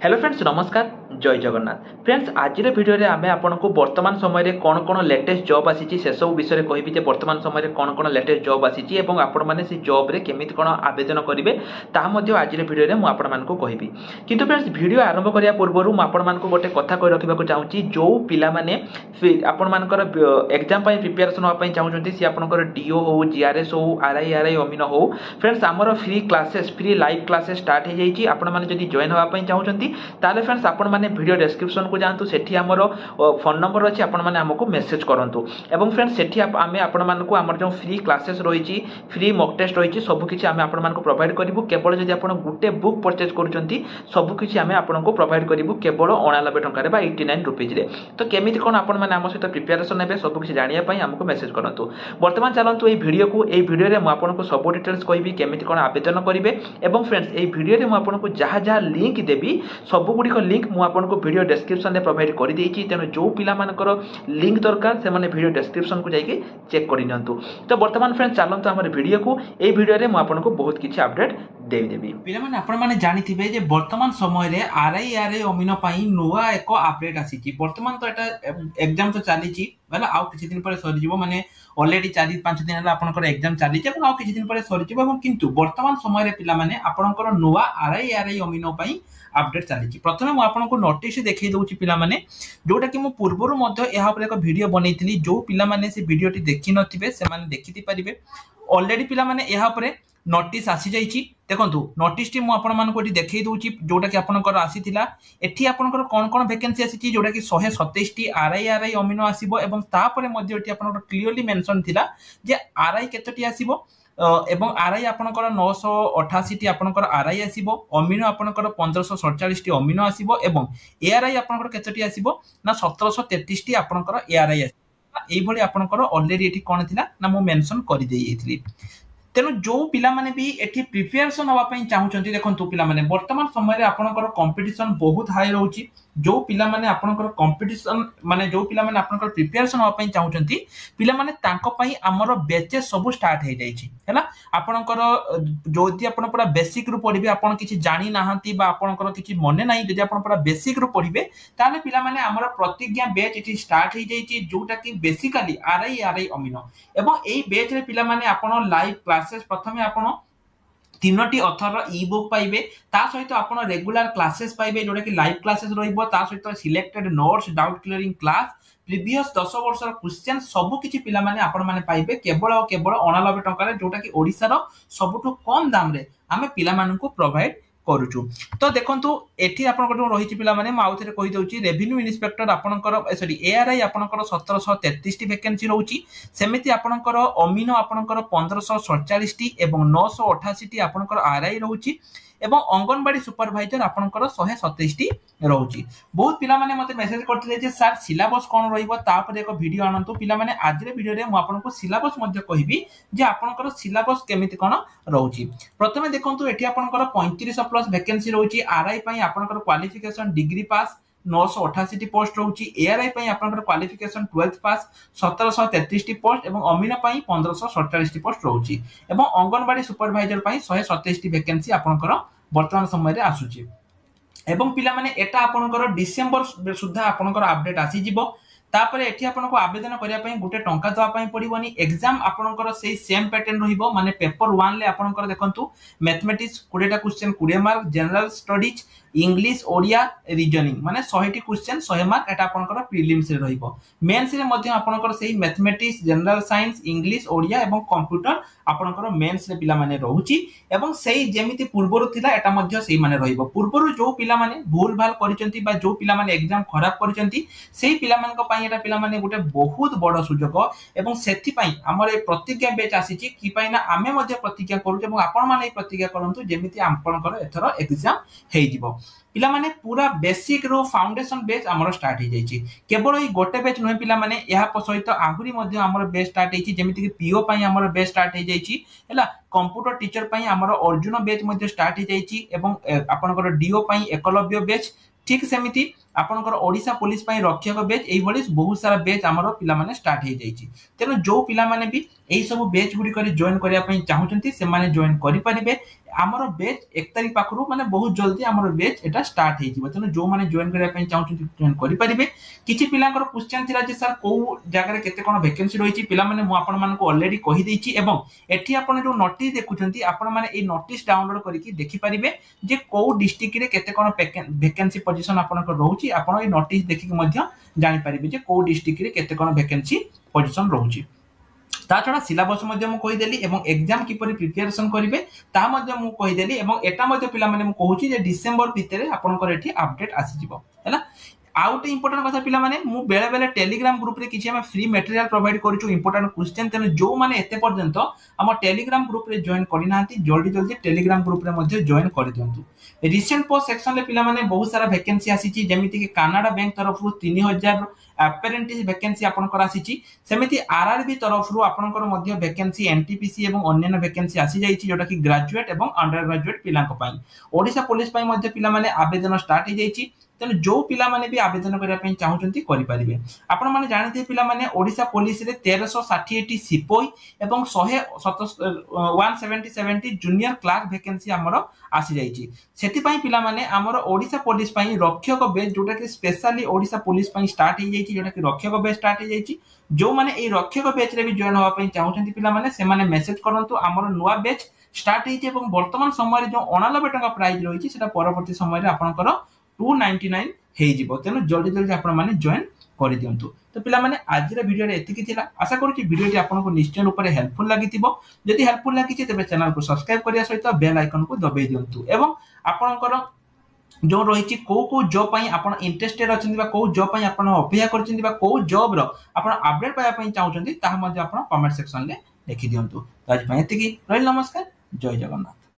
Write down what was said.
Hello friends नमस्कार जय Jagannath friends आज भिडियो आम आपको वर्तमान समय कौन कौन लेटेस्ट जॉब आसी से सब विषय कहबी वर्तमान समय कौन कौन लेटेस्ट जॉब आसी आपण मैंने से जॉब रे केमिति कौन आवेदन करेंगे ताज भिडियो मुझे कहबी किंतु फ्रेंड्स भिडियो आरंभ करने पूर्व मुझे गोटे कथा कही रखा चाहूँगी जो पाने आपर एग्जाम प्रिपेरेसन हाँपाई चाहूँगी सी आपंकर डीओ हो जीआरएस हो आरआई अमीन हो फ्रेंड्स आमर free classes free live classes start हो जाइए आपने जॉइन हाँपाई चाहूँगी ताले फ्रेंड्स आपण मैंने वीडियो डिस्क्रिप्शन को जातु सेठी आमर फोन नंबर अच्छी आपण मैंने आमको मेसेज करूँ एवं फ्रेंड्स सेठी आम आपण मानक आमर जो फ्री क्लासेस रही फ्री मॉक टेस्ट रही सबकि आम आपण प्रोवाइड करूँ केवल जब आप गोटे बुक परचेज कर सबकि आम आपको प्रोवाइड करूँ केवल 89 टकर 89 रुपीज तो केमी कौन आपण मैंने आम सहित प्रिपेरेसन हे सबकि जानापी आमको मेसेज करूँ बर्तमान चलतु ये भिडियो को ये भिडियो में आपको सब डिटेल्स कहि केमी कौन आवेदन करेंगे एवं फ्रेंड्स ये भिडियो में मुझे जहाँ जहाँ लिंक देवी सबुगुड़िक लिंक मुझे भिडियो डिस्क्रिप्शन में प्रोवाइड कर देती तेणु जो पिलामानकर लिंक दरकार से भिडियो डिस्क्रिप्शन को जाइए चेक कर नियंतु तो बर्तमान फ्रेंड्स चलतु आम भिडियो को ये भिडियो में आपको बहुत किसी अपडेट देवी पिलामाने आपण माने जानिथिबे जे वर्तमान समय रे आरआई अमीन पई नुआ एक अपडेट आसी वर्तमान तो एटा एग्जाम तो चली मतलब आउ किछि दिन पर सरी जीवो माने ऑलरेडी 4-5 दिन हला आपनकर एग्जाम चली जे आउ किछि दिन पर सरी जीवो एवं किंतु वर्तमान समय रे पिला माने आपनकर नुआ आरआई अमीन पई अपडेट चली प्रथमे मु आपनको नोटिस देखै दउछि पिला माने जोटा कि मु पूर्वरु मध्ये एहा पर एक वीडियो बनैथिली जो पिला माने से वीडियोटी देखि नथिबे से माने देखिति परिबे ऑलरेडी पिला माने एहा पर नोटिस आसी जाइछि देखंतु नोटिस टी मु आपण मानको एठी देखै दउछि जोटा कि आपनकर आसीथिला एठी आपनकर कोन कोन वैकेंसी आसीछि जोटा कि 127 टी आरआई अमीनो आसीबो एवं तापरे मध्ये एठी आपनकर क्लियरली मेंशन थिला जे आरआई केतोटी आसीबो एवं आरआई आपनकर 988 टी आपनकर आरआई आसीबो अमीनो आपनकर 1547 टी अमीनो आसीबो एवं एआरआई आपनकर केतोटी आसीबो ना 1733 टी आपनकर एआरआई आसीबो एई भली आपनकर ऑलरेडी एठी कोन थिला ना मु मेंशन करि देइथिली तेणु जो पिला माने भी एठी प्रिपेरेसन हवा पई चाहउचंती देखंतु पिला माने वर्तमान समय रे आपनकर कंपटीशन बहुत हाई रहउची जो पिला माने आपनकर कंपटीशन माने जो पिला माने आपनकर प्रिपेरेसन हवा पई चाहउचंती पिला माने तांको पई हमर बैचेस सब स्टार्ट हे जाईची हैला आपनकर जोदी आपन पूरा बेसिक रु पढिबे आपन किछि जानि नाहंती बा आपनकर किछि मने नाही जदी आपन पूरा बेसिक रु पढिबे ताले पिला माने हमर प्रतिज्ञा बैच एठी स्टार्ट हे जाईची जोटा कि बेसिकली आरआई अमीनो एवं एई बैच रे पिला माने आपन लाइव क्लासेस प्रथमे आपन तीनोटी अथर ई बुक पाइबे ता सहित आपण रेगुलर क्लासेस पाइबे जोटा कि लाइव क्लासेस रहइबो ता सहित selected notes doubt clearing class previous 10 वर्षर क्वेश्चन सब किछि पिला माने आपण माने पाइबे केवल 89 टका रे जोटा कि ओडिसा रो सबटु कम दाम रे आमे पिला मानकु प्रोवाइड करूछु तो देखंतु एठी आपन रही पिला माने म आउथरे कहि दउची रेवेन्यू इन्स्पेक्टर आपनकर सॉरी एआरआई आपनकर 1733 टी वैकेंसी रहउची सेमिति आपनकर अमीनो आपनकर 1547 टी एवं 988 टी आपनकर आरआई रहउची एवं अंगनवाड़ी सुपरवाइजर आपनकर 127 टी रहउची बहुत पिला माने मते मेसेज करथिले जे सर सिलेबस कोन रहइबो ता पर एक वीडियो आनंतु पिला माने आज रे वीडियो रे म आपनको सिलेबस मध्ये कहिबी जे आपनकर सिलेबस केमिति कोन रहउची प्रथमे देखंतु एठी आपनकर 35 प्लस वैकेंसी रहउची आरआई पई आपनकर क्वालिफिकेशन डिग्री पास 988 टी पोस्ट रहउची एआरआई पई आपनकर क्वालिफिकेशन 12th पास 1733 टी पोस्ट एवं अमीनो पई 1547 टी पोस्ट रहउची एवं अंगनवाड़ी सुपरवाइजर पई 127 टी वैकेंसी आपनकर वर्तमान समय रे आसुची एवं पिला माने एटा आपनकर डिसेंबर सुधा आपनकर अपडेट आसी जिवो तापर एठी आपनको आवेदन करिया पई गुटे टंका दवा पई पडिबोनी एग्जाम आपनकर सेही सेम पैटर्न रहिबो माने पेपर 1 ले आपनकर देखंतु मैथमेटिक्स 20 टा question 20 mark general studies English Odia reasoning माने 100 टी क्वेश्चन 100 मार्क एटा आपनकर प्रीलिम्स रे रहिबो मेंस रे मध्ये आपनकर सेही mathematics general science English Odia एवं कंप्यूटर आपनकर मेंस रे पिला माने रहउची एवं सेही जेमिति पूर्वरु थिला एटा मध्ये सेही माने रहिबो पूर्वरु जो पिला माने भूल भाल करिसंती बा जो पिला माने एग्जाम खराब करिसंती सेही पिला मानक पई एटा पिला माने गुटे बहुत बड़ सुजोग एवं सेथि पई हमर ए प्रतिज्ञा बैच आसीची कि पई ना आमे मध्ये प्रतिज्ञा करू एवं आपण माने प्रतिज्ञा करंतु जेमिति आपनकर एथरो एग्जाम हेइ जिवो पिला माने पूरा बेसिक रो फाउंडेशन बैच हमर स्टार्ट हे जाईची केवल ई गोटे बैच नय पिला माने एहा सहित आहुरी मध्ये हमर बैच स्टार्ट हेची जेमिति कि पीओ पई हमर बैच स्टार्ट हे जाईची हैला कंप्यूटर टीचर पई हमर अर्जुन बैच मध्ये स्टार्ट हे जाईची एवं आपनकर डीओ पई एकलव्य बैच ठीक सेमिति आपनकर ओडिसा पुलिस पई रक्षक बैच एई भली बहुत सारा बैच हमर पिला माने स्टार्ट हे जाईची तेनो जो पिला माने भी एई सब बैच गुडी करी जॉइन करिया पई चाहुचंती से माने जॉइन करि परिबे आमर बेच 1 तारिख पाखरु माने बहुत जल्दी आमर बेच एटा स्टार्ट हेइ जिवो तेनु जो माने जॉइन करिया पई चाहउछन जॉइन करि परिबे। किछि पिलांकर क्वेश्चन थिला जे सर को जगह रे केते कोन वैकेंसी रहिछि पिला माने मु आपन मान को ऑलरेडी कहि देछि एवं एठी आपन जो नोटिस देखुछंती आपन माने ए नोटिस डाउनलोड करिकि देखि परिबे जे को डिस्ट्रिक्ट रे केते कोन वैकेंसी पोजीशन आपन को रहउछि आपन ए नोटिस देखि मध्य जानि परिबे जे को डिस्ट्रिक्ट रे केते कोन वैकेंसी पोजीशन रहउछि। ता छडा सिलेबस मध्य मु कहि देली एवं एग्जाम किपरि प्रिपरेशन करिवे ता मध्य मु कहि देली एवं एटा मध्य पिला माने मु कहूछि जे डिसेंबर भितरे आपन को एठी अपडेट आसी जिवो हैला। आउटे इंपोर्टेंट कथा पिला माने मु बेले बेले टेलीग्राम ग्रुप रे किछि हम फ्री मटेरियल प्रोवाइड करूछु इंपोर्टेंट क्वेश्चन तेन जो माने एते पर्यंत हम टेलीग्राम ग्रुप रे जॉइन करि नांती जल्दी जल्दी टेलीग्राम ग्रुप रे मध्य जॉइन करि दियंतु। रिसेंट पोस्ट सेक्शन ले पिला माने बहुत सारा वैकेंसी आसीची जेमिति कि कनाडा बैंक तरफ रु 3000 अप्रेंटिस वैकेंसी आपन कर आसीची सेमिति आरआरबी तरफ रु आपन कर मध्य वैकेंसी एनटीपीसी एवं अन्य वैकेंसी आसी जाईची जोटा कि ग्रेजुएट एवं अंडर ग्रेजुएट पिलांक पई। ओडिसा पुलिस पई मध्य पिला माने आवेदन स्टार्ट हे जाईची तेन जो पिला माने भी आवेदन करिया पई चाहउचंती करि परिबे। आपन माने जानते पिला माने ओडिसा पुलिस रे 1360 सिपोई एवं 177 जूनियर क्लार्क वैकेंसी हमर आसी जाईची सेति पई पिला माने हमर ओडिसा पुलिस पई रक्षक बेच जोटा कि स्पेशली ओडिसा पुलिस पई स्टार्ट हे जाईची जोटा कि रक्षक बेच स्टार्ट हे जाईची जो माने ए रक्षक बेच रे भी जॉइन होवा पई चाहउचंती पिला माने से माने मेसेज करंतु हमर नुवा बेच स्टार्ट हेची एवं वर्तमान समय रे जो 89 टका प्राइस रहिची सेटा परवर्ती समय रे आपनकर 299 हेइ जिवो तेनु जल्दी जल्दी आपण माने जॉइन करि दियंतु। तो पिला माने आज रे वीडियो रे एतिकी थिला आशा करू कि वीडियो टी आपन को निश्चय रूप रे हेल्पफुल लागितिबो जदि हेल्पफुल लागिछि तबे चैनल को सब्सक्राइब करिया सहित बेल आइकन को दबाइ दियंतु एवं आपनकर जो रहिछि को जॉब पई आपण इंटरेस्टेड अछंती बा को जॉब पई आपण अपेक्षा करछंती बा को जॉब रो आपण अपडेट पाया पई चाहउछंती ताहा मध्ये आपण कमेंट सेक्शन ले लिखि दियंतु। तो आज पई एतिकी रहिल नमस्कार जय जगन्नाथ।